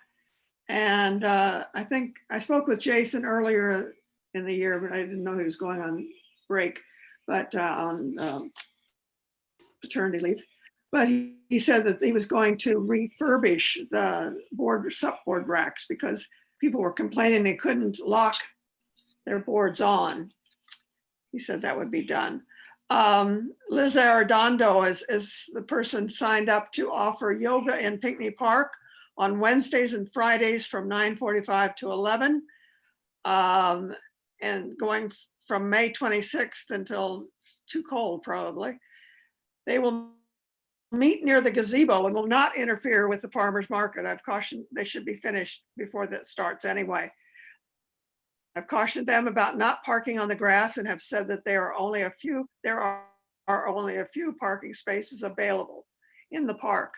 And I think I spoke with Jason earlier in the year, but I didn't know he was going on break, but on paternity leave. But he said that he was going to refurbish the supboard racks because people were complaining they couldn't lock their boards on. He said that would be done. Liz Arredondo is the person signed up to offer yoga in Pinckney Park on Wednesdays and Fridays from 9:45 to 11. And going from May 26th until it's too cold probably. They will meet near the gazebo and will not interfere with the farmer's market. I've cautioned they should be finished before that starts anyway. I've cautioned them about not parking on the grass and have said that there are only a few parking spaces available in the park.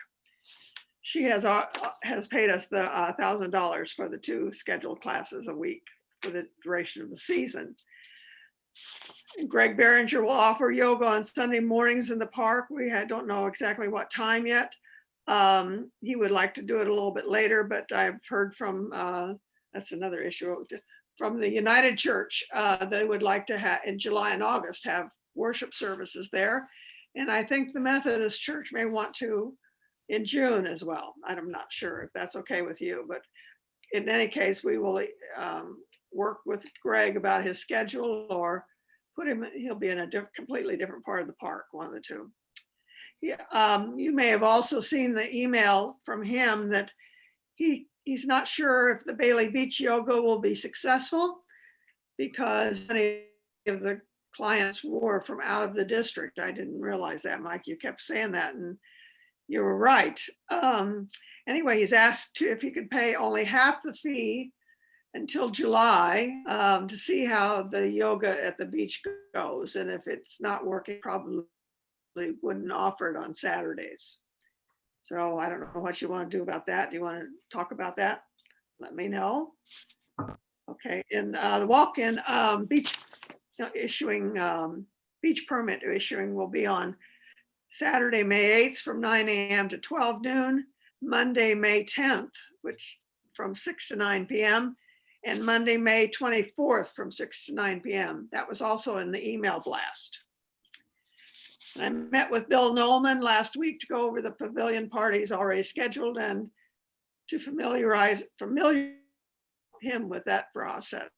She has paid us the $1,000 for the 2 scheduled classes a week for the duration of the season. Greg Behringer will offer yoga on Sunday mornings in the park. We don't know exactly what time yet. He would like to do it a little bit later, but I've heard from, that's another issue, from the United Church. They would like to have, in July and August, have worship services there. And I think the Methodist Church may want to in June as well. I'm not sure if that's okay with you, but in any case, we will work with Greg about his schedule or put him, he'll be in a completely different part of the park, one of the 2. Yeah, you may have also seen the email from him that he's not sure if the Bailey Beach yoga will be successful because many of the clients were from out of the district. I didn't realize that, Mike. You kept saying that and you were right. Anyway, he's asked if he could pay only half the fee until July to see how the yoga at the beach goes. And if it's not working, probably wouldn't offer it on Saturdays. So I don't know what you want to do about that. Do you want to talk about that? Let me know. Okay, and the walk-in beach beach permit issuing will be on Saturday, May 8th from 9 a.m. to 12 noon, Monday, May 10th, which from 6 to 9 p.m., and Monday, May 24th from 6 to 9 p.m. That was also in the email blast. I met with Bill Nolan last week to go over the pavilion parties already scheduled and to familiar him with that process.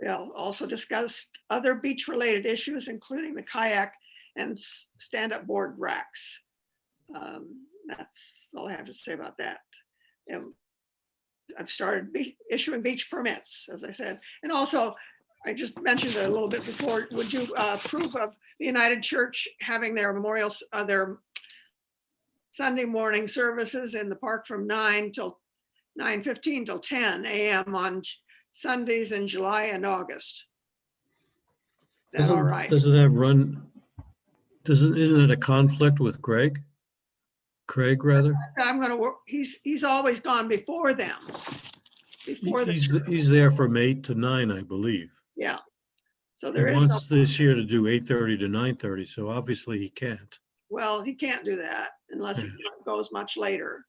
We'll also discuss other beach-related issues, including the kayak and stand-up board racks. That's all I have to say about that. And I've started issuing beach permits, as I said. And also, I just mentioned it a little bit before, would you approve of the United Church having their their Sunday morning services in the park from 9 till 9:15 till 10 a.m. on Sundays in July and August. That's all right. Doesn't that run, isn't it a conflict with Craig, rather? I'm gonna work, he's always gone before them. Before the, He's there from 8 to 9, I believe. yeah. So He there is no, wants this year to do 8:30 to 9:30, so obviously he can't. well, he can't do that unless he Yeah. goes much later.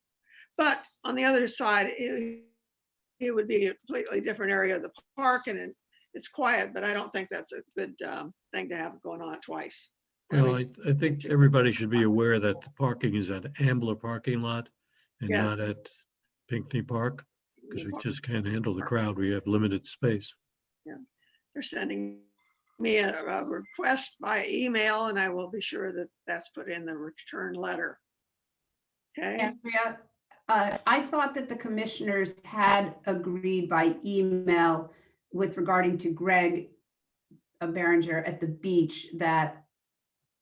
But on the other side, it would be a completely different area of the park, and it's quiet, but I don't think that's a good thing to have going on twice. Well, I think everybody should be aware that the parking is at Ambler parking lot and Yes. not at Pinckney Park, because we just can't handle the crowd. We have limited space. They're sending me a request by email, and I will be sure that that's put in the return letter. Okay, Andrea, I thought that the commissioners had agreed by email with regarding to Greg Behringer at the beach that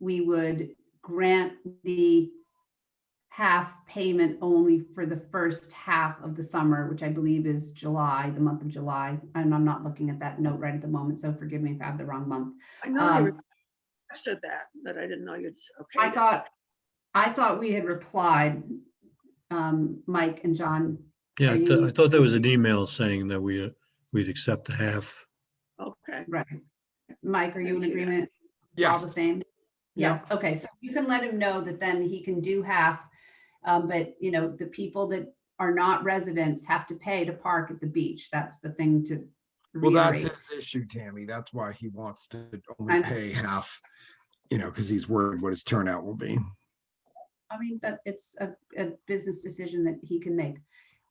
we would grant the half payment only for the first half of the summer, which I believe is July, the month of July. And I'm not looking at that note right at the moment, so forgive me if I have the wrong month. I know you requested that, but I didn't know you'd, okay. I thought we had replied, Mike and John. Yeah, Are you- I thought there was an email saying that we'd accept the half. Okay, Right. Mike, are you in see that. agreement? All the Yes. same? Yeah, okay, so you can let him know that then he can do half. But you know, the people that are not residents have to pay to park at the beach. That's the thing to Well, that's reiterate. his issue, Tammy. That's why he wants to I only know. pay half, because he's worried what his turnout will be. I mean, that it's a business decision that he can make.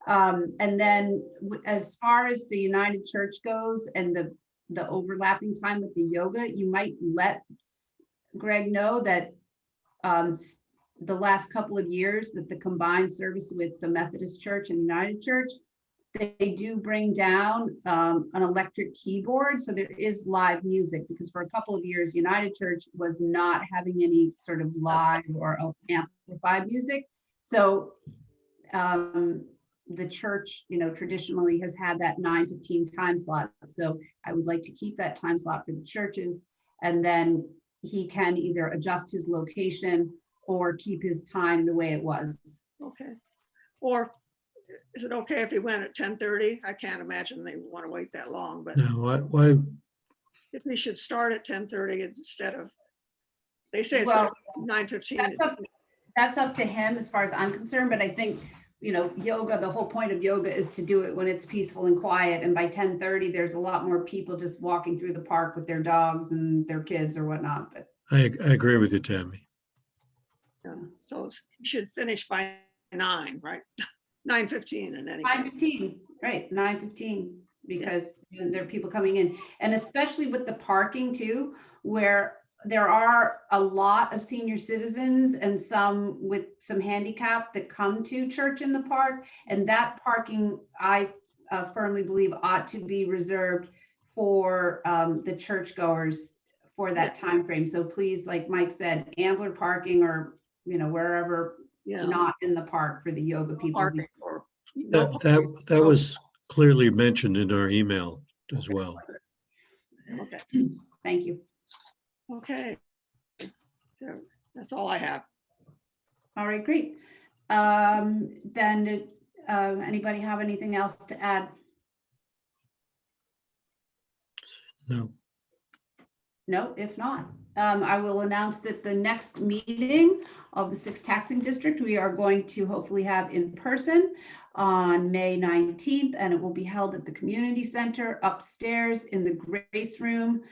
And then as far as the United Church goes and the overlapping time with the yoga, you might let Greg know that the last couple of years that the combined service with the Methodist Church and United Church, they do bring down an electric keyboard. So there is live music, because for a couple of years, United Church was not having any sort of live or amplified music. So the church, traditionally has had that 9:15 time slot. So I would like to keep that time slot for the churches. And then he can either adjust his location or keep his time the way it was. okay. Or is it okay if he went at 10:30? I can't imagine they want to wait that long, but Now, why, if he should start at 10:30 instead of, they say it's Well, 9:15. That's up to him as far as I'm concerned, but I think, yoga, the whole point of yoga is to do it when it's peaceful and quiet. And by 10:30, there's a lot more people just walking through the park with their dogs and their kids or whatnot, but I agree with you, Tammy. So he should finish by 9, right? 9:15 in any case. 9:15, right, 9:15, because there are people coming in. And especially with the parking too, where there are a lot of senior citizens and some with some handicap that come to church in the park. And that parking, I firmly believe, ought to be reserved for the churchgoers for that time frame. So please, like Mike said, Ambler parking or, wherever, Yeah. not in the park for the yoga people. Parking for, no That was clearly mentioned in our email as well. Okay, Thank you. okay. So that's all I have. All right, great. Then anybody have anything else to add? No. No, if not, I will announce that the next meeting of the 6th Taxing District, we are going to hopefully have in person on May 19th, and it will be held at the Community Center upstairs in the Grace Room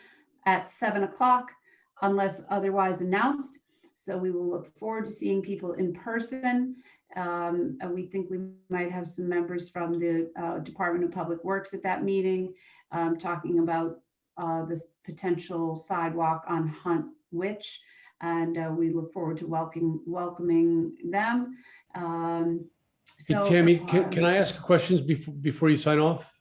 at 7 o'clock, unless otherwise announced. So we will look forward to seeing people in person. And we think we might have some members from the Department of Public Works at that meeting, talking about this potential sidewalk on Hunt Witch, and we look forward to welcoming them. Hey, Tammy, can I ask questions before you sign off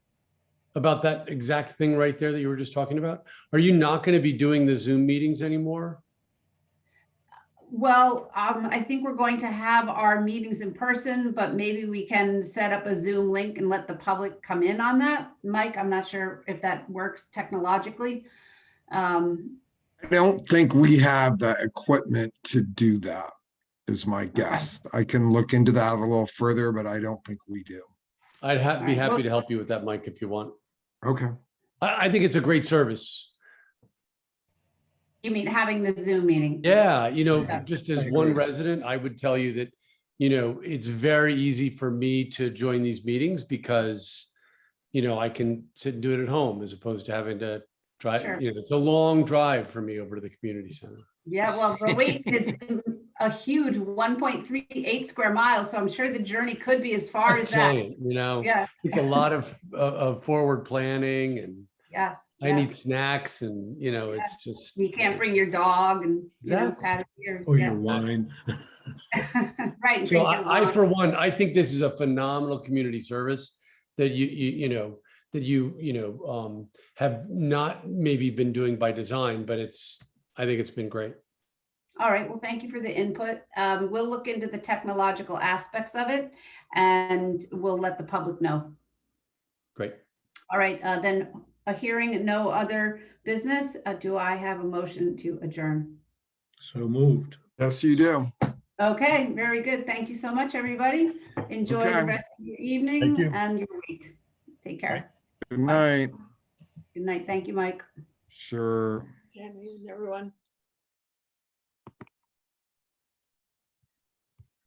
about that exact thing right there that you were just talking about? Are you not going to be doing the Zoom meetings anymore? Well, I think we're going to have our meetings in person, but maybe we can set up a Zoom link and let the public come in on that. Mike, I'm not sure if that works technologically. I don't think we have the equipment to do that, is my guess. I can look into that a little further, but I don't think we do. I'd be Alright, happy well- to help you with that, Mike, if you want. Okay. I think it's a great service. You mean having the Zoom meeting? Yeah, Yeah. just as I one agree. resident, I would tell you that, it's very easy for me to join these meetings because, I can sit and do it at home as opposed to having to drive, Sure. it's a long drive for me over to the community center. Yeah, well, Rowayton is a huge 1.38 square miles, so I'm sure the journey could be as far as That's that. giant, Yeah, it's a lot of forward planning and yes. I need yes. snacks and, it's just. You can't bring your dog and, Exactly. pat his ears. Or yeah. your wine. Right. So drink your I, wine. for one, I think this is a phenomenal community service that have not maybe been doing by design, but I think it's been great. All right, well, thank you for the input. We'll look into the technological aspects of it and we'll let the public know. Great. All right, then a hearing, no other business. Do I have a motion to adjourn? So moved. Yes, you do. Okay, very good. Thank you so much, everybody. Enjoy the Okay. rest of your evening Thank you. and your week. Take care. Good night. Good night. Thank you, Mike. Sure. Tammy and everyone.